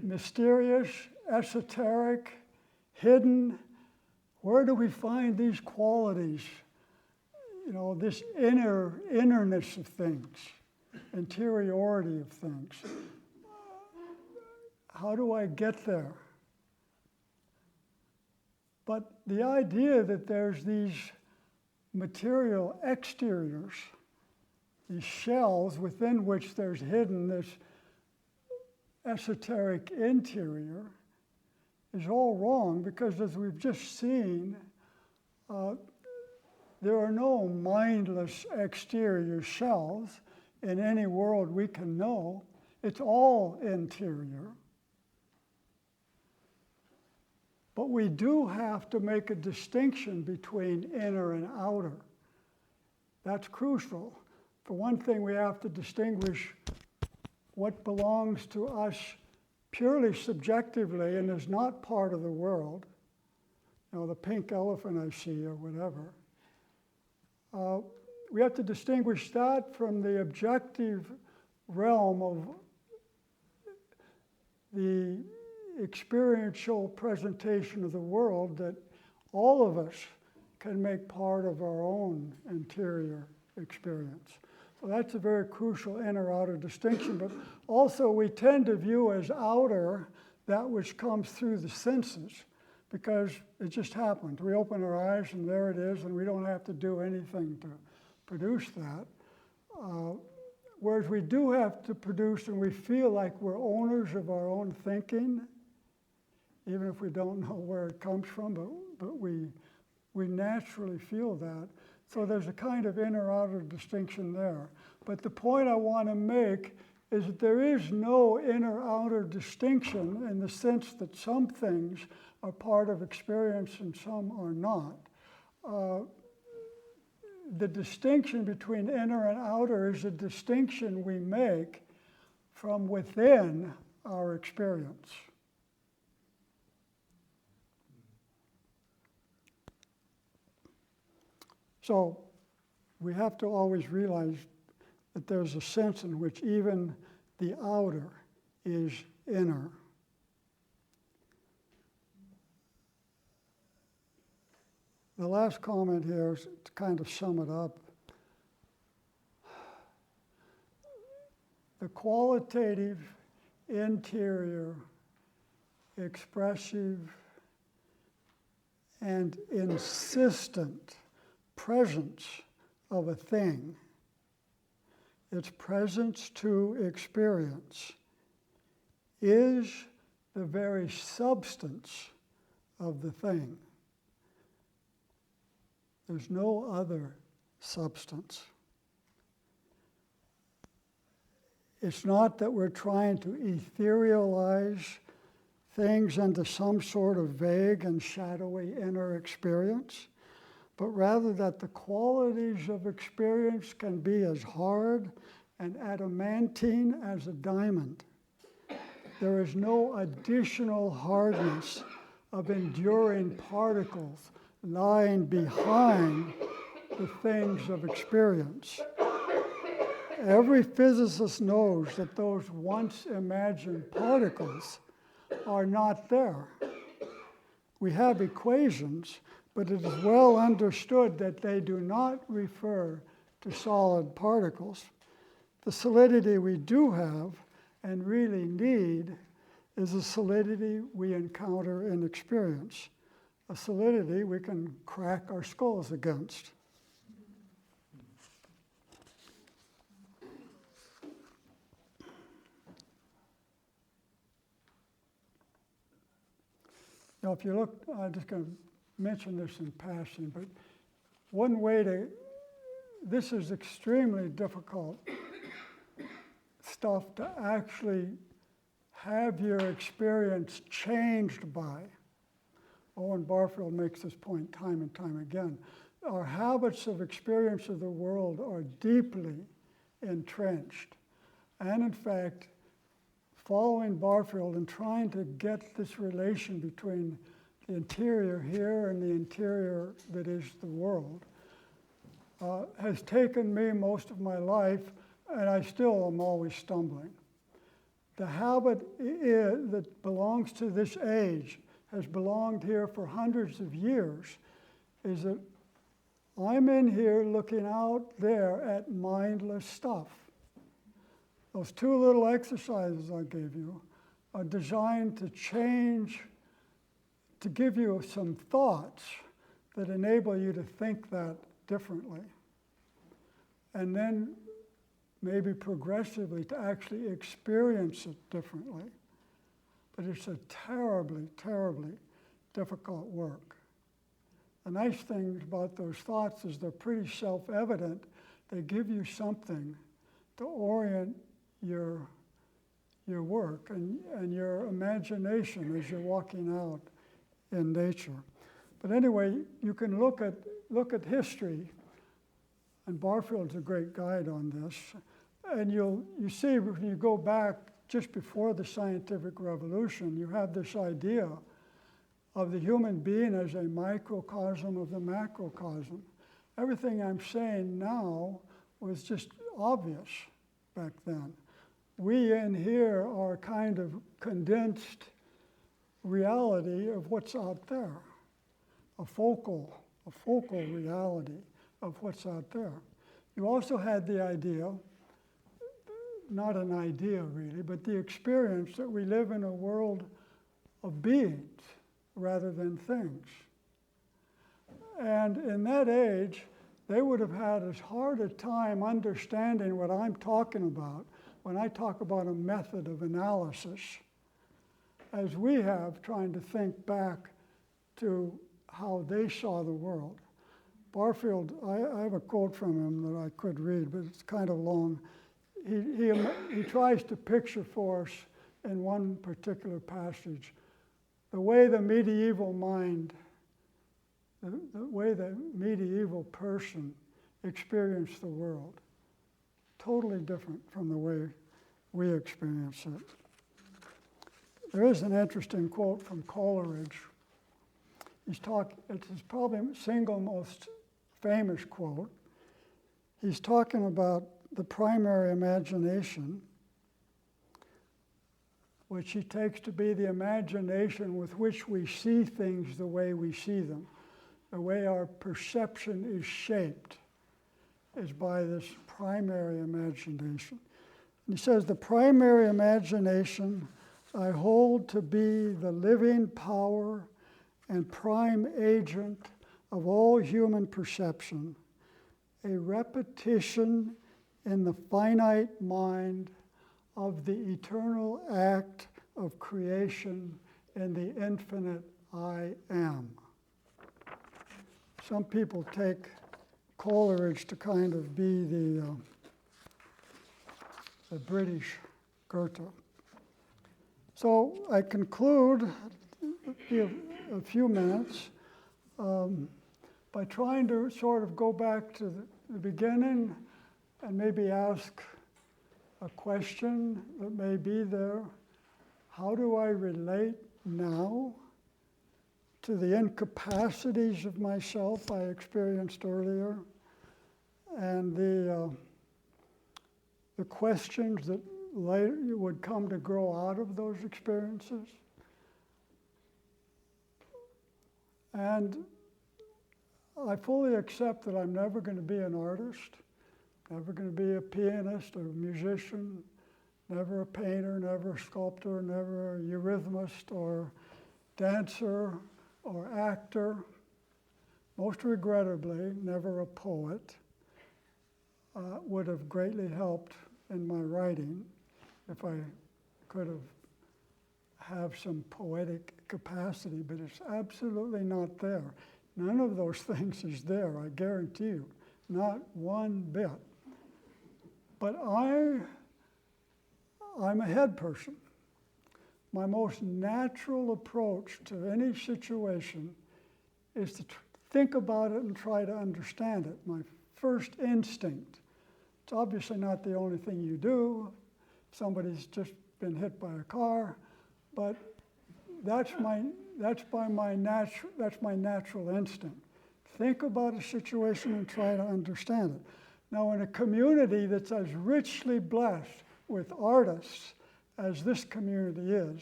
mysterious, esoteric, hidden. Where do we find these qualities? You know, this innerness of things, interiority of things. How do I get there? But the idea that there's these material exteriors, these shells within which there's hidden this esoteric interior, is all wrong, because as we've just seen, there are no mindless exterior shells in any world we can know. It's all interior. But we do have to make a distinction between inner and outer. That's crucial. For one thing, we have to distinguish what belongs to us purely subjectively and is not part of the world. You know, the pink elephant I see or whatever. We have to distinguish that from the objective realm of the experiential presentation of the world that all of us can make part of our own interior experience. So that's a very crucial inner-outer distinction, but also we tend to view as outer that which comes through the senses, because it just happens. We open our eyes and there it is, and we don't have to do anything to produce that. Whereas we do have to produce, and we feel like we're owners of our own thinking, even if we don't know where it comes from, but we naturally feel that. So there's a kind of inner-outer distinction there. But the point I want to make is that there is no inner-outer distinction in the sense that some things are part of experience and some are not. The distinction between inner and outer is a distinction we make from within our experience. So we have to always realize that there's a sense in which even the outer is inner. The last comment here is to kind of sum it up. The qualitative, interior, expressive, and insistent presence of a thing, its presence to experience, is the very substance of the thing. There's no other substance. It's not that we're trying to etherealize things into some sort of vague and shadowy inner experience, but rather that the qualities of experience can be as hard and adamantine as a diamond. There is no additional hardness of enduring particles lying behind the things of experience. Every physicist knows that those once imagined particles are not there. We have equations, but it is well understood that they do not refer to solid particles. The solidity we do have and really need is a solidity we encounter and experience, a solidity we can crack our skulls against. Now, if you look, I'm just going to mention this in passing, but one way this is extremely difficult stuff to actually have your experience changed by. Owen Barfield makes this point time and time again. Our habits of experience of the world are deeply entrenched. And in fact, following Barfield and trying to get this relation between the interior here and the interior that is the world has taken me most of my life, and I still am always stumbling. The habit that belongs to this age, has belonged here for hundreds of years, is that I'm in here looking out there at mindless stuff. Those two little exercises I gave you are designed to change, to give you some thoughts that enable you to think that differently. And then maybe progressively to actually experience it differently. But it's a terribly, terribly difficult work. The nice thing about those thoughts is they're pretty self-evident. They give you something to orient your work and your imagination as you're walking out in nature. But anyway, you can look at history, and Barfield's a great guide on this. And you see, when you go back just before the scientific revolution, you have this idea of the human being as a microcosm of the macrocosm. Everything I'm saying now was just obvious back then. We in here are kind of condensed reality of what's out there, a focal reality of what's out there. You also had the idea, not an idea really, but the experience that we live in a world of beings rather than things. And in that age, they would have had as hard a time understanding what I'm talking about when I talk about a method of analysis as we have trying to think back to how they saw the world. Barfield, I have a quote from him that I could read, but it's kind of long. He tries to picture for us in one particular passage the way the medieval mind, the way the medieval person experienced the world. Totally different from the way we experience it. There is an interesting quote from Coleridge. It's his probably single most famous quote. He's talking about the primary imagination, which he takes to be the imagination with which we see things the way we see them. The way our perception is shaped is by this primary imagination. And he says, the primary imagination I hold to be the living power and prime agent of all human perception, a repetition in the finite mind of the eternal act of creation in the infinite I am. Some people take Coleridge to kind of be the British Goethe. So I conclude a few minutes by trying to sort of go back to the beginning and maybe ask a question that may be there. How do I relate now to the incapacities of myself I experienced earlier, and the questions that later would come to grow out of those experiences? And I fully accept that I'm never going to be an artist, Never going to be a pianist or a musician, never a painter, never a sculptor, never a eurythmist or dancer or actor. Most regrettably, never a poet. Would have greatly helped in my writing if I could have some poetic capacity, but it's absolutely not there. None of those things is there, I guarantee you, not one bit. But I'm a head person. My most natural approach to any situation is to think about it and try to understand it. My first instinct. It's obviously not the only thing you do. Somebody's just been hit by a car, but that's my natural instinct. Think about a situation and try to understand it. Now, in a community that's as richly blessed with artists as this community is,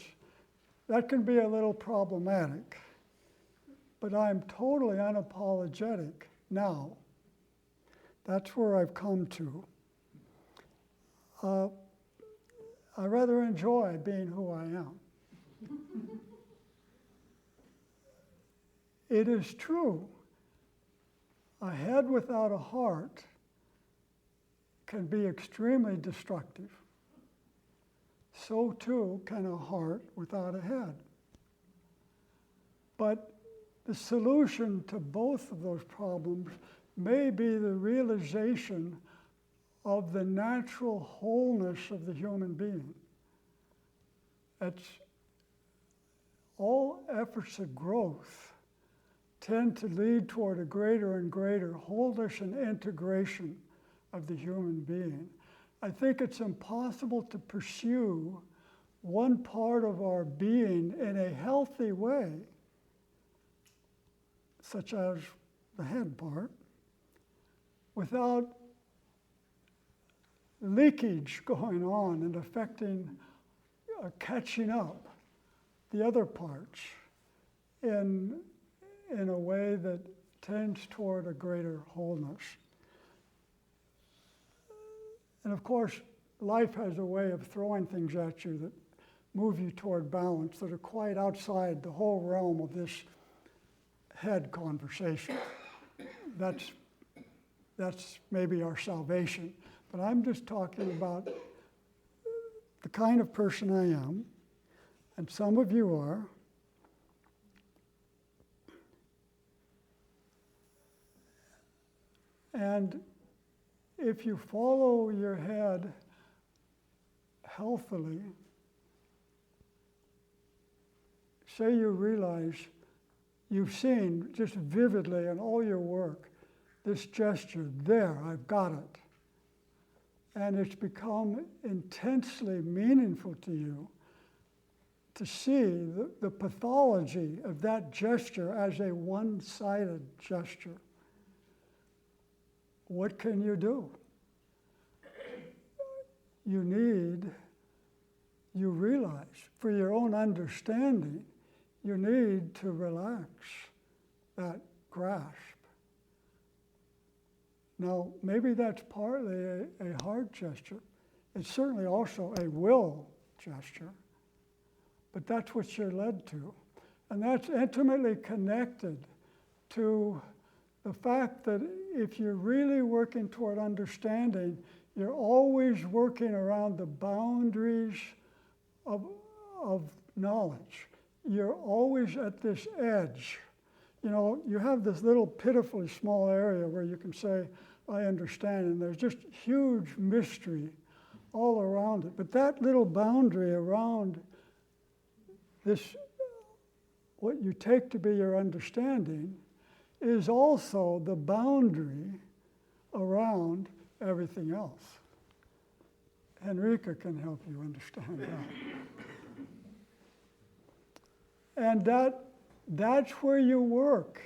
that can be a little problematic. But I'm totally unapologetic now. That's where I've come to. I rather enjoy being who I am. It is true, a head without a heart can be extremely destructive. So too can a heart without a head. But the solution to both of those problems may be the realization of the natural wholeness of the human being. It's all efforts of growth tend to lead toward a greater and greater wholeness and integration of the human being. I think it's impossible to pursue one part of our being in a healthy way, such as the head part, without leakage going on and affecting, catching up the other parts in a way that tends toward a greater wholeness. And of course, life has a way of throwing things at you that move you toward balance that are quite outside the whole realm of this head conversation. That's maybe our salvation. But I'm just talking about the kind of person I am, and some of you are. And if you follow your head healthily, say you realize you've seen just vividly in all your work this gesture, there, I've got it. And it's become intensely meaningful to you to see the pathology of that gesture as a one-sided gesture. What can you do? You realize, for your own understanding, you need to relax that grasp. Now, maybe that's partly a heart gesture. It's certainly also a will gesture, but that's what you're led to. And that's intimately connected to the fact that if you're really working toward understanding, you're always working around the boundaries of knowledge. You're always at this edge. You know, you have this little pitifully small area where you can say, I understand, and there's just huge mystery all around it. But that little boundary around this, what you take to be your understanding, is also the boundary around everything else. Henrika can help you understand that. And that's where you work.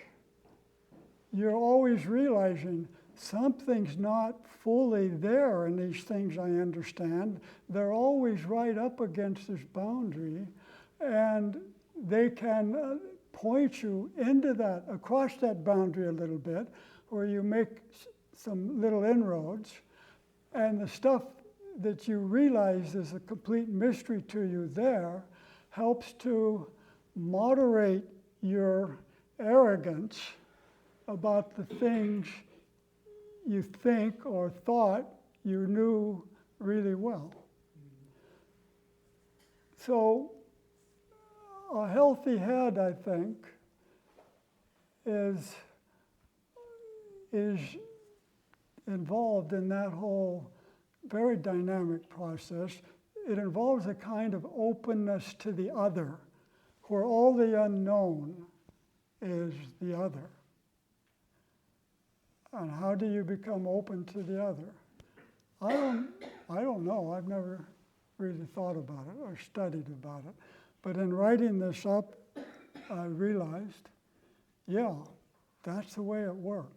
You're always realizing something's not fully there in these things I understand. They're always right up against this boundary, and they can point you into that, across that boundary a little bit, where you make some little inroads, And the stuff that you realize is a complete mystery to you there helps to moderate your arrogance about the things you think or thought you knew really well. So a healthy head, I think, is involved in that whole very dynamic process. It involves a kind of openness to the other, where all the unknown is the other. And how do you become open to the other? I don't know. I've never really thought about it or studied about it. But in writing this up, I realized, yeah, that's the way it works.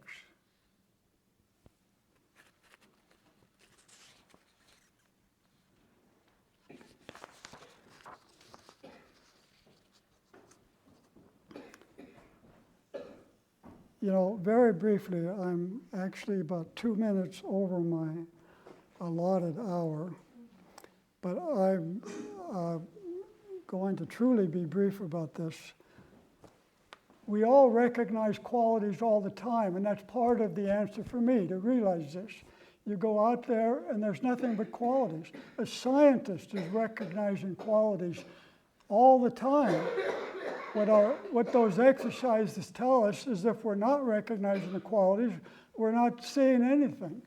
You know, very briefly, I'm actually about 2 minutes over my allotted hour, but I'm going to truly be brief about this. We all recognize qualities all the time, and that's part of the answer for me, to realize this. You go out there, and there's nothing but qualities. A scientist is recognizing qualities all the time. What those exercises tell us is if we're not recognizing the qualities, we're not seeing anything.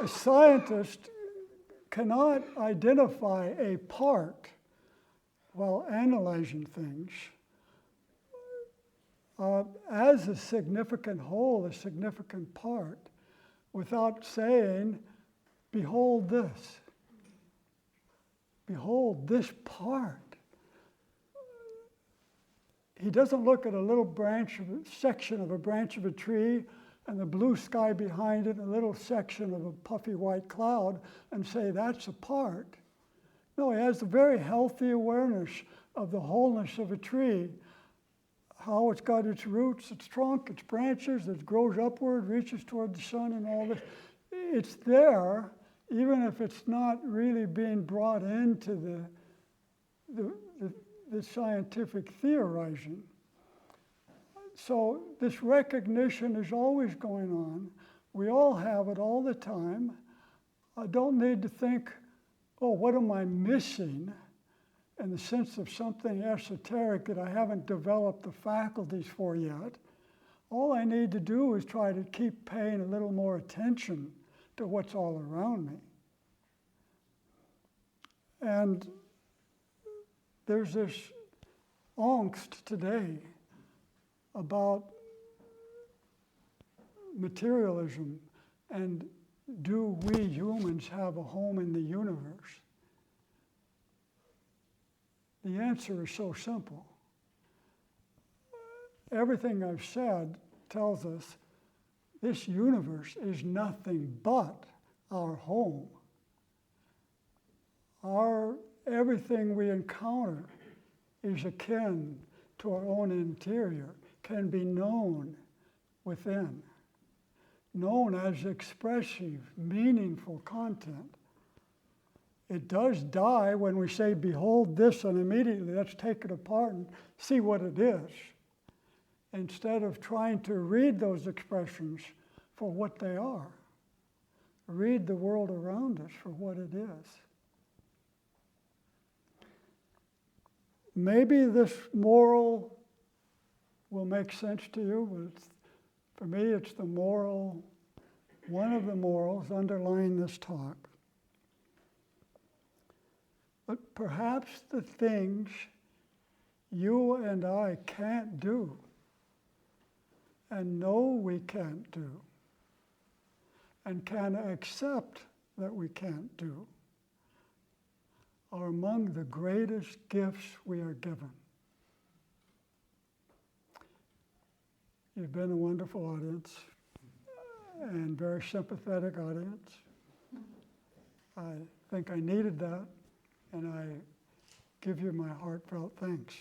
A scientist cannot identify a part while analyzing things as a significant whole, a significant part, without saying, behold this. Behold this part. He doesn't look at a little section of a branch of a tree and the blue sky behind it, a little section of a puffy white cloud, and say that's a part. No, he has a very healthy awareness of the wholeness of a tree, how it's got its roots, its trunk, its branches, it grows upward, reaches toward the sun and all this. It's there, even if it's not really being brought into the scientific theorizing. So this recognition is always going on. We all have it all the time. I don't need to think, oh, what am I missing, in the sense of something esoteric that I haven't developed the faculties for yet. All I need to do is try to keep paying a little more attention to what's all around me. And there's this angst today about materialism and do we humans have a home in the universe? The answer is so simple. Everything I've said tells us this universe is nothing but our home. Everything we encounter is akin to our own interior, can be known within, known as expressive, meaningful content. It does die when we say, behold this, and immediately let's take it apart and see what it is, instead of trying to read those expressions for what they are. Read the world around us for what it is. Maybe this moral will make sense to you, but for me it's the moral, one of the morals underlying this talk. But perhaps the things you and I can't do, and know we can't do, and can accept that we can't do, are among the greatest gifts we are given. You've been a wonderful audience, and very sympathetic audience. I think I needed that, and I give you my heartfelt thanks.